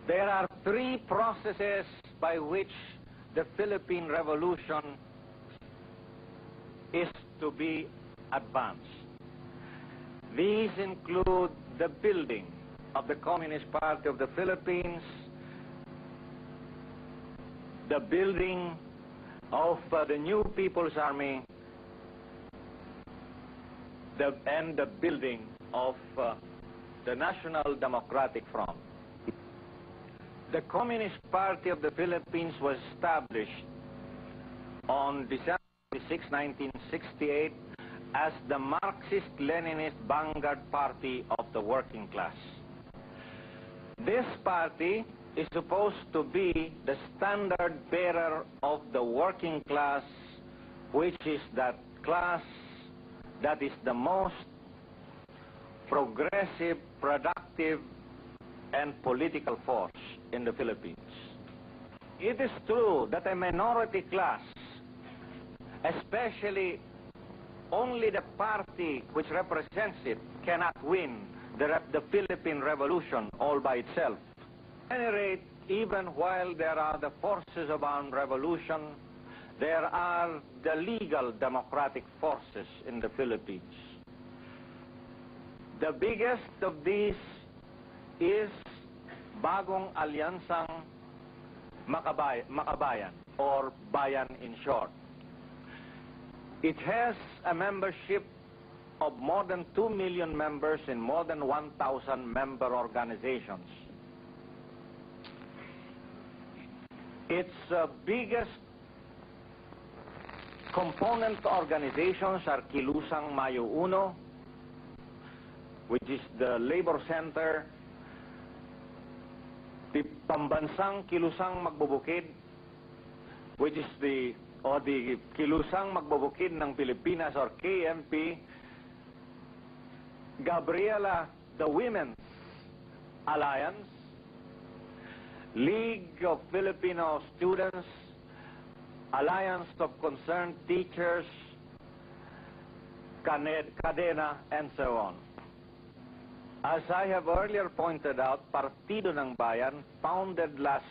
There are three processes by which the Philippine Revolution is to be advanced. These include the building of the Communist Party of the Philippines, the building of the new People's Army, and the building of the National Democratic Front. The Communist Party of the Philippines was established on December 26, 1968 as the Marxist-Leninist vanguard party of the working class. This party is supposed to be the standard bearer of the working class, which is that class that is the most progressive, productive, and political force in the Philippines. It is true that a minority class, especially only the party which represents it, cannot win the Philippine Revolution all by itself. At any rate, even while there are the forces of armed revolution, there are the legal democratic forces in the Philippines. The biggest of these is Bagong Alyansang Makabayan, or Bayan in short. It has a membership of more than 2 million members in more than 1,000 member organizations. Its biggest component organizations are Kilusang Mayo Uno, which is the labor center, the Pambansang Kilusang Magbubukid, which is the Kilusang Magbubukid ng Pilipinas, or KMP, Gabriela, the Women's Alliance, League of Filipino Students, Alliance of Concerned Teachers, Cadena, and so on. As I have earlier pointed out, Partido ng Bayan, founded last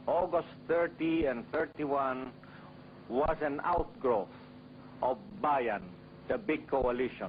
August 30 and 31, was an outgrowth of Bayan, the big coalition.